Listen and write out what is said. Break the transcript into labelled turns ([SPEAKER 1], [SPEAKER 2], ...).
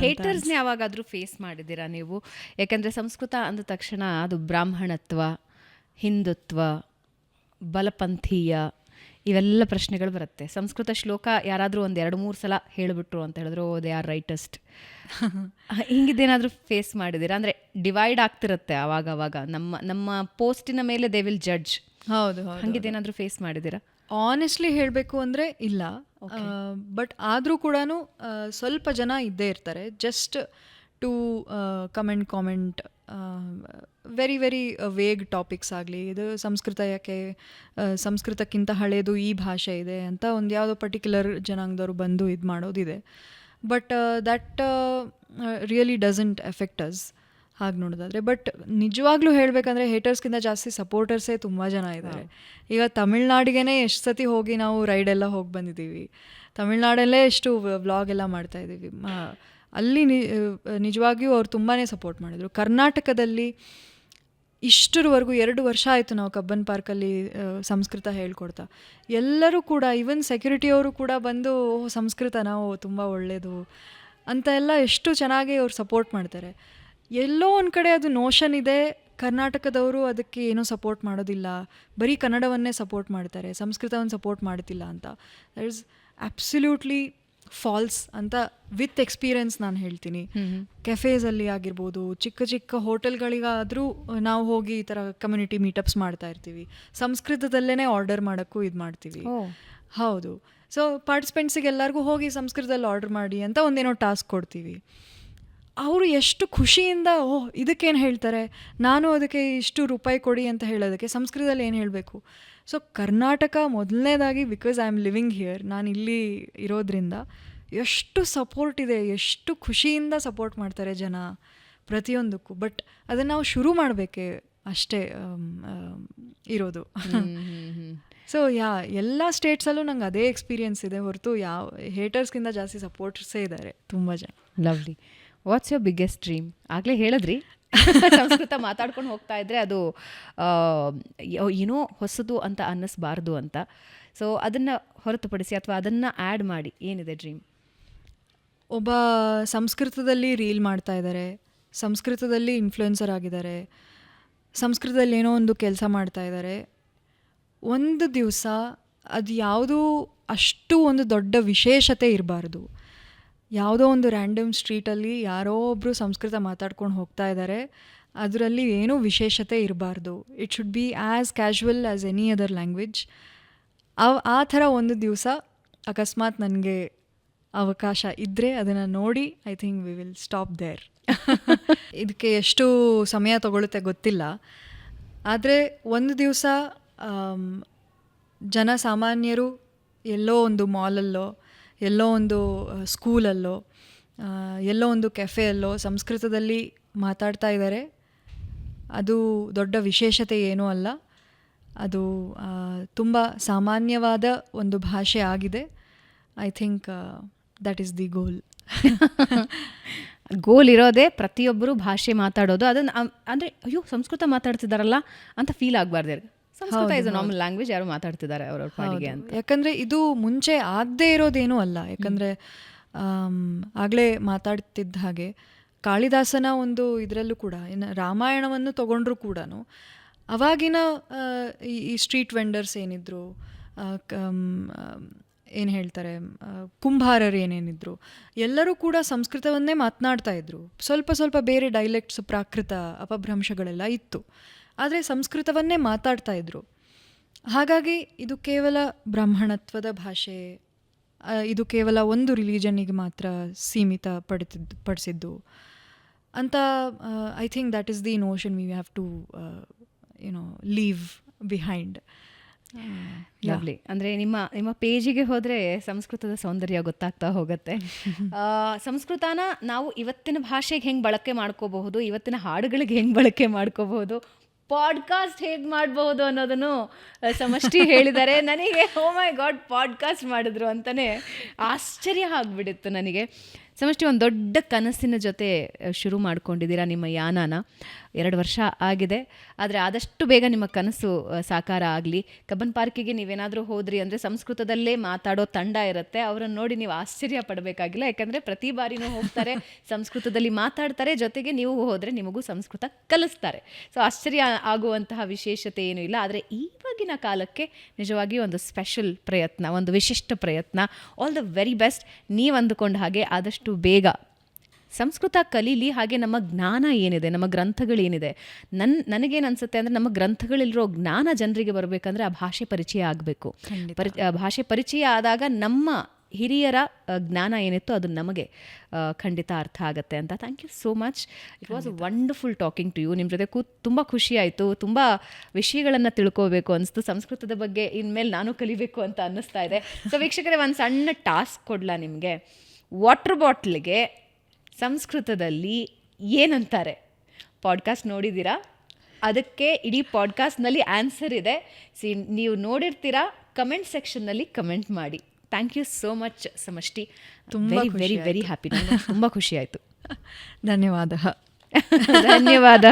[SPEAKER 1] ಹೇಟರ್ಸ್ನ ಯಾವಾಗಾದರೂ ಫೇಸ್ ಮಾಡಿದ್ದೀರಾ ನೀವು? ಯಾಕಂದರೆ ಸಂಸ್ಕೃತ ಅಂದ ತಕ್ಷಣ ಅದು ಬ್ರಾಹ್ಮಣತ್ವ, ಹಿಂದುತ್ವ, ಬಲಪಂಥೀಯ ಇವೆಲ್ಲ ಪ್ರಶ್ನೆಗಳು ಬರುತ್ತೆ. ಸಂಸ್ಕೃತ ಶ್ಲೋಕ ಯಾರಾದರೂ ಒಂದು 2-3 ಸಲ ಹೇಳಿಬಿಟ್ರು ಅಂತ ಹೇಳಿದ್ರು, ಓ ದೇ ಆರ್ ರೈಟಸ್ಟ್. ಹಿಂಗಿದ್ದೇನಾದರೂ ಫೇಸ್ ಮಾಡಿದ್ದೀರಾ? ಅಂದರೆ ಡಿವೈಡ್ ಆಗ್ತಿರುತ್ತೆ ಆವಾಗ ನಮ್ಮ ಪೋಸ್ಟಿನ ಮೇಲೆ ದೇ ವಿಲ್ ಜಡ್ಜ್.
[SPEAKER 2] ಹೌದು,
[SPEAKER 1] ಹಂಗಿದ್ದೇನಾದರೂ ಫೇಸ್ ಮಾಡಿದ್ದೀರಾ?
[SPEAKER 2] ಆನೆಸ್ಟ್ಲಿ ಹೇಳಬೇಕು ಅಂದರೆ ಇಲ್ಲ. ಬಟ್ ಆದರೂ ಕೂಡ ಸ್ವಲ್ಪ ಜನ ಇದ್ದೇ ಇರ್ತಾರೆ, just to comment very very vague topics ಆಗಲಿ, ಇದು ಸಂಸ್ಕೃತ ಯಾಕೆ, ಸಂಸ್ಕೃತಕ್ಕಿಂತ ಹಳೇದು ಈ ಭಾಷೆ ಇದೆ ಅಂತ ಒಂದು ಯಾವುದೋ ಪರ್ಟಿಕ್ಯುಲರ್ ಜನಾಂಗದವರು ಬಂದು ಇದು ಮಾಡೋದಿದೆ. But that really doesn't effect us ಹಾಗೆ ನೋಡೋದಾದರೆ. ಬಟ್ ನಿಜವಾಗ್ಲೂ ಹೇಳಬೇಕಂದ್ರೆ ಹೇಟರ್ಸ್ಗಿಂತ ಜಾಸ್ತಿ ಸಪೋರ್ಟರ್ಸೇ ತುಂಬ ಜನ ಇದ್ದಾರೆ. ಈಗ ತಮಿಳ್ನಾಡಿಗೆ ಎಷ್ಟು ಸತಿ ಹೋಗಿ ನಾವು ರೈಡೆಲ್ಲ ಹೋಗಿ ಬಂದಿದ್ದೀವಿ, ತಮಿಳ್ನಾಡಲ್ಲೇ ಎಷ್ಟು ವ್ಲಾಗ್ ಎಲ್ಲ ಮಾಡ್ತಾಯಿದ್ದೀವಿ. ಅಲ್ಲಿ ನಿಜವಾಗಿಯೂ ಅವ್ರು ತುಂಬಾ ಸಪೋರ್ಟ್ ಮಾಡಿದರು. ಕರ್ನಾಟಕದಲ್ಲಿ ಇಷ್ಟರವರೆಗೂ 2 ವರ್ಷ ಆಯಿತು ನಾವು ಕಬ್ಬನ್ ಪಾರ್ಕಲ್ಲಿ ಸಂಸ್ಕೃತ ಹೇಳ್ಕೊಡ್ತಾ. ಎಲ್ಲರೂ ಕೂಡ, ಈವನ್ ಸೆಕ್ಯೂರಿಟಿಯವರು ಕೂಡ ಬಂದು ಸಂಸ್ಕೃತ ನಾವು ತುಂಬ ಒಳ್ಳೆಯದು ಅಂತ ಎಲ್ಲ ಎಷ್ಟು ಚೆನ್ನಾಗಿ ಅವ್ರು ಸಪೋರ್ಟ್ ಮಾಡ್ತಾರೆ. ಎಲ್ಲೋ ಒಂದು ಕಡೆ ಅದು ನೋಷನ್ ಇದೆ, ಕರ್ನಾಟಕದವರು ಅದಕ್ಕೆ ಏನೂ ಸಪೋರ್ಟ್ ಮಾಡೋದಿಲ್ಲ, ಬರೀ ಕನ್ನಡವನ್ನೇ ಸಪೋರ್ಟ್ ಮಾಡ್ತಾರೆ, ಸಂಸ್ಕೃತವನ್ನು ಸಪೋರ್ಟ್ ಮಾಡ್ತಿಲ್ಲ ಅಂತ. ದಟ್ ಈಸ್ ಅಬ್ಸಲ್ಯೂಟ್ಲಿ ಫಾಲ್ಸ್ ಅಂತ ವಿತ್ ಎಕ್ಸ್ಪೀರಿಯನ್ಸ್ ನಾನು ಹೇಳ್ತೀನಿ. ಕೆಫೇಸಲ್ಲಿ ಆಗಿರ್ಬೋದು, ಚಿಕ್ಕ ಚಿಕ್ಕ ಹೋಟೆಲ್ಗಳಿಗಾದರೂ ನಾವು ಹೋಗಿ ಈ ಥರ ಕಮ್ಯುನಿಟಿ ಮೀಟಪ್ಸ್ ಮಾಡ್ತಾ ಇರ್ತೀವಿ, ಸಂಸ್ಕೃತದಲ್ಲೇ ಆರ್ಡರ್ ಮಾಡೋಕ್ಕೂ ಇದು ಮಾಡ್ತೀವಿ. ಹೌದು. ಸೊ ಪಾರ್ಟಿಸಿಪೆಂಟ್ಸಿಗೆ ಎಲ್ಲರಿಗೂ ಹೋಗಿ ಸಂಸ್ಕೃತದಲ್ಲಿ ಆರ್ಡರ್ ಮಾಡಿ ಅಂತ ಒಂದೇನೋ ಟಾಸ್ಕ್ ಕೊಡ್ತೀವಿ. ಅವರು ಎಷ್ಟು ಖುಷಿಯಿಂದ, ಓಹ್ ಇದಕ್ಕೇನು ಹೇಳ್ತಾರೆ, ನಾನು ಅದಕ್ಕೆ ಇಷ್ಟು ರೂಪಾಯಿ ಕೊಡಿ ಅಂತ ಹೇಳೋದಕ್ಕೆ ಸಂಸ್ಕೃತದಲ್ಲಿ ಏನು ಹೇಳಬೇಕು. ಸೊ ಕರ್ನಾಟಕ ಮೊದಲನೇದಾಗಿ, because I am living here, ನಾನು ಇಲ್ಲಿ ಇರೋದ್ರಿಂದ ಎಷ್ಟು ಸಪೋರ್ಟ್ ಇದೆ, ಎಷ್ಟು ಖುಷಿಯಿಂದ ಸಪೋರ್ಟ್ ಮಾಡ್ತಾರೆ ಜನ ಪ್ರತಿಯೊಂದಕ್ಕೂ. ಬಟ್ ಅದನ್ನು ನಾವು ಶುರು ಮಾಡಬೇಕೆ ಅಷ್ಟೇ ಇರೋದು. ಸೊ ಎಲ್ಲ ಸ್ಟೇಟ್ಸಲ್ಲೂ ನಂಗೆ ಅದೇ ಎಕ್ಸ್ಪೀರಿಯನ್ಸ್ ಇದೆ ಹೊರತು ಯಾವ ಹೇಟರ್ಸ್ಗಿಂತ ಜಾಸ್ತಿ ಸಪೋರ್ಟರ್ಸೇ ಇದ್ದಾರೆ ತುಂಬ ಜನ.
[SPEAKER 1] Lovely. What's your biggest dream? ಆಗಲೇ ಹೇಳಿದ್ರಿ ಸಂಸ್ಕೃತ ಮಾತಾಡ್ಕೊಂಡು ಹೋಗ್ತಾ ಇದ್ರೆ ಅದು ಏನೋ ಹೊಸದು ಅಂತ ಅನ್ನಿಸ್ಬಾರ್ದು ಅಂತ. ಸೊ ಅದನ್ನು ಹೊರತುಪಡಿಸಿ ಅಥವಾ ಅದನ್ನು ಆ್ಯಡ್ ಮಾಡಿ ಏನಿದೆ ಡ್ರೀಮ್?
[SPEAKER 2] ಒಬ್ಬ ಸಂಸ್ಕೃತದಲ್ಲಿ ರೀಲ್ ಮಾಡ್ತಾ ಇದ್ದಾರೆ, ಸಂಸ್ಕೃತದಲ್ಲಿ ಇನ್ಫ್ಲುಯೆನ್ಸರ್ ಆಗಿದ್ದಾರೆ, ಸಂಸ್ಕೃತದಲ್ಲಿ ಏನೋ ಒಂದು ಕೆಲಸ ಮಾಡ್ತಾ ಇದ್ದಾರೆ. ಒಂದು ದಿವಸ ಅದು ಯಾವುದೂ ಅಷ್ಟು ಒಂದು ದೊಡ್ಡ ವಿಶೇಷತೆ ಇರಬಾರ್ದು. ಯಾವುದೋ ಒಂದು ರ್ಯಾಂಡಮ್ ಸ್ಟ್ರೀಟಲ್ಲಿ ಯಾರೋ ಒಬ್ಬರು ಸಂಸ್ಕೃತ ಮಾತಾಡ್ಕೊಂಡು ಹೋಗ್ತಾ ಇದ್ದಾರೆ, ಅದರಲ್ಲಿ ಏನೂ ವಿಶೇಷತೆ ಇರಬಾರ್ದು. It should be as casual as any other language. ಆ ಥರ ಒಂದು ದಿವಸ ಅಕಸ್ಮಾತ್ ನನಗೆ ಅವಕಾಶ ಇದ್ದರೆ ಅದನ್ನು ನೋಡಿ I think we will stop there. ಇದಕ್ಕೆ ಎಷ್ಟು ಸಮಯ ತಗೊಳುತ್ತೆ ಗೊತ್ತಿಲ್ಲ, ಆದರೆ ಒಂದು ದಿವಸ ಜನಸಾಮಾನ್ಯರು ಎಲ್ಲೋ ಒಂದು ಮಾಲಲ್ಲೋ, ಎಲ್ಲೋ ಒಂದು ಸ್ಕೂಲಲ್ಲೋ, ಎಲ್ಲೋ ಒಂದು ಕೆಫೆಯಲ್ಲೋ ಸಂಸ್ಕೃತದಲ್ಲಿ ಮಾತಾಡ್ತಾ ಇದ್ದಾರೆ. ಅದು ದೊಡ್ಡ ವಿಶೇಷತೆ ಏನೂ ಅಲ್ಲ, ಅದು ತುಂಬ ಸಾಮಾನ್ಯವಾದ ಒಂದು ಭಾಷೆ ಆಗಿದೆ. I think that is the goal.
[SPEAKER 1] Goal ಇರೋದೇ ಪ್ರತಿಯೊಬ್ಬರು ಭಾಷೆ ಮಾತಾಡೋದು. ಅದನ್ನು ಅಂದರೆ ಅಯ್ಯೋ ಸಂಸ್ಕೃತ ಮಾತಾಡ್ತಿದ್ದಾರಲ್ಲ ಅಂತ ಫೀಲ್ ಆಗಬಾರ್ದು. Sanskrit is a normal language, ಯಾರು ಮಾತಾಡ್ತಿದ್ದಾರೆ ಅವ್ರವ್ರ ಪಾಡಿಗೆ ಅಂತ.
[SPEAKER 2] ಯಾಕಂದರೆ ಇದು ಮುಂಚೆ ಆಗದೇ ಇರೋದೇನೂ ಅಲ್ಲ. ಯಾಕಂದರೆ ಆಗಲೇ ಮಾತಾಡ್ತಿದ್ದ ಹಾಗೆ ಕಾಳಿದಾಸನ ಒಂದು ಇದರಲ್ಲೂ ಕೂಡ, ಇನ್ನು ರಾಮಾಯಣವನ್ನು ತೊಗೊಂಡ್ರೂ ಕೂಡ ಅವಾಗಿನ ಈ ಸ್ಟ್ರೀಟ್ ವೆಂಡರ್ಸ್ ಏನಿದ್ರು, ಏನು ಹೇಳ್ತಾರೆ, ಕುಂಭಾರರು ಏನೇನಿದ್ರು, ಎಲ್ಲರೂ ಕೂಡ ಸಂಸ್ಕೃತವನ್ನೇ ಮಾತನಾಡ್ತಾ ಇದ್ರು. ಸ್ವಲ್ಪ ಸ್ವಲ್ಪ ಬೇರೆ ಡೈಲೆಕ್ಟ್ಸ್, ಪ್ರಾಕೃತ, ಅಪಭ್ರಂಶಗಳೆಲ್ಲ ಇತ್ತು, ಆದರೆ ಸಂಸ್ಕೃತವನ್ನೇ ಮಾತಾಡ್ತಾ ಇದ್ರು. ಹಾಗಾಗಿ ಇದು ಕೇವಲ ಬ್ರಾಹ್ಮಣತ್ವದ ಭಾಷೆ, ಇದು ಕೇವಲ ಒಂದು ರಿಲಿಜನ್ನಿಗೆ ಮಾತ್ರ ಸೀಮಿತ ಪಡಿಸಿದ್ದು ಅಂತ. I think that is the notion we have to leave behind.
[SPEAKER 1] Lovely. ಅಂದರೆ ನಿಮ್ಮ ಪೇಜಿಗೆ ಹೋದರೆ ಸಂಸ್ಕೃತದ ಸೌಂದರ್ಯ ಗೊತ್ತಾಗ್ತಾ ಹೋಗುತ್ತೆ. ಸಂಸ್ಕೃತನ ನಾವು ಇವತ್ತಿನ ಭಾಷೆಗೆ ಹೆಂಗೆ ಬಳಕೆ ಮಾಡ್ಕೋಬಹುದು, ಇವತ್ತಿನ ಹಾಡುಗಳಿಗೆ ಹೆಂಗೆ ಬಳಕೆ ಮಾಡ್ಕೋಬಹುದು, ಪಾಡ್ಕಾಸ್ಟ್ ಹೇಗೆ ಮಾಡಬಹುದು ಅನ್ನೋದನ್ನು ಸಮಷ್ಟಿ ಹೇಳಿದ್ದಾರೆ. ನನಗೆ ಓ ಮೈ ಗಾಡ್ ಪಾಡ್ಕಾಸ್ಟ್ ಮಾಡಿದ್ರು ಅಂತಲೇ ಆಶ್ಚರ್ಯ ಆಗಿಬಿಡಿತ್ತು ನನಗೆ. ಸಮಷ್ಟಿ ಒಂದು ದೊಡ್ಡ ಕನಸಿನ ಜೊತೆ ಶುರು ಮಾಡ್ಕೊಂಡಿದ್ದೀರಾ ನಿಮ್ಮ ಯಾನಾನ. 2 ವರ್ಷ ಆಗಿದೆ. ಆದರೆ ಆದಷ್ಟು ಬೇಗ ನಿಮ್ಮ ಕನಸು ಸಾಕಾರ ಆಗಲಿ. ಕಬ್ಬನ್ ಪಾರ್ಕಿಗೆ ನೀವೇನಾದರೂ ಹೋದ್ರಿ ಅಂದರೆ ಸಂಸ್ಕೃತದಲ್ಲೇ ಮಾತಾಡೋ ತಂಡ ಇರುತ್ತೆ. ಅವರನ್ನು ನೋಡಿ ನೀವು ಆಶ್ಚರ್ಯ ಪಡಬೇಕಾಗಿಲ್ಲ, ಯಾಕಂದರೆ ಪ್ರತಿ ಬಾರಿನೂ ಹೋಗ್ತಾರೆ, ಸಂಸ್ಕೃತದಲ್ಲಿ ಮಾತಾಡ್ತಾರೆ, ಜೊತೆಗೆ ನೀವು ಹೋದರೆ ನಿಮಗೂ ಸಂಸ್ಕೃತ ಕಲಿಸ್ತಾರೆ. ಸೊ ಆಶ್ಚರ್ಯ ಆಗುವಂತಹ ವಿಶೇಷತೆ ಏನೂ ಇಲ್ಲ. ಆದರೆ ಈವಾಗಿನ ಕಾಲಕ್ಕೆ ನಿಜವಾಗಿಯೂ ಒಂದು ಸ್ಪೆಷಲ್ ಪ್ರಯತ್ನ, ಒಂದು ವಿಶಿಷ್ಟ ಪ್ರಯತ್ನ. All the very best. ನೀವು ಅಂದುಕೊಂಡ ಹಾಗೆ ಆದಷ್ಟು ಬೇಗ ಸಂಸ್ಕೃತ ಕಲೀಲಿ. ಹಾಗೆ ನಮ್ಮ ಜ್ಞಾನ ಏನಿದೆ, ನಮ್ಮ ಗ್ರಂಥಗಳೇನಿದೆ, ನನಗೇನು ಅನಿಸುತ್ತೆ ಅಂದರೆ ನಮ್ಮ ಗ್ರಂಥಗಳಿರೋ ಜ್ಞಾನ ಜನರಿಗೆ ಬರಬೇಕಂದ್ರೆ ಆ ಭಾಷೆ ಪರಿಚಯ ಆಗಬೇಕು. ಭಾಷೆ ಪರಿಚಯ ಆದಾಗ ನಮ್ಮ ಹಿರಿಯರ ಜ್ಞಾನ ಏನಿತ್ತು ಅದು ನಮಗೆ ಖಂಡಿತ ಅರ್ಥ ಆಗುತ್ತೆ ಅಂತ. Thank you so much. It was wonderful talking to you. ನಿಮ್ಮ ಜೊತೆ ತುಂಬ ಖುಷಿ ಆಯಿತು. ತುಂಬ ವಿಷಯಗಳನ್ನು ತಿಳ್ಕೋಬೇಕು ಅನಿಸ್ತು. ಸಂಸ್ಕೃತದ ಬಗ್ಗೆ ಇನ್ಮೇಲೆ ನಾನು ಕಲಿಬೇಕು ಅಂತ ಅನ್ನಿಸ್ತಾ ಇದೆ. ಸೊ ವೀಕ್ಷಕರೇ, ಒಂದು ಸಣ್ಣ ಟಾಸ್ಕ್ ಕೊಡಲ ನಿಮಗೆ. ವಾಟರ್ ಬಾಟ್ಲಿಗೆ ಸಂಸ್ಕೃತದಲ್ಲಿ ಏನಂತಾರೆ? ಪಾಡ್ಕಾಸ್ಟ್ ನೋಡಿದ್ದೀರಾ? ಅದಕ್ಕೆ ಇಡೀ ಪಾಡ್ಕಾಸ್ಟ್ನಲ್ಲಿ ಆನ್ಸರ್ ಇದೆ. ನೀವು ನೋಡಿರ್ತೀರಾ, ಕಮೆಂಟ್ ಸೆಕ್ಷನ್ನಲ್ಲಿ ಕಮೆಂಟ್ ಮಾಡಿ. Thank you so much Samashti. Very very very happy. ತುಂಬ ಖುಷಿ ಆಯಿತು.
[SPEAKER 2] ಧನ್ಯವಾದ.
[SPEAKER 1] ಧನ್ಯವಾದ.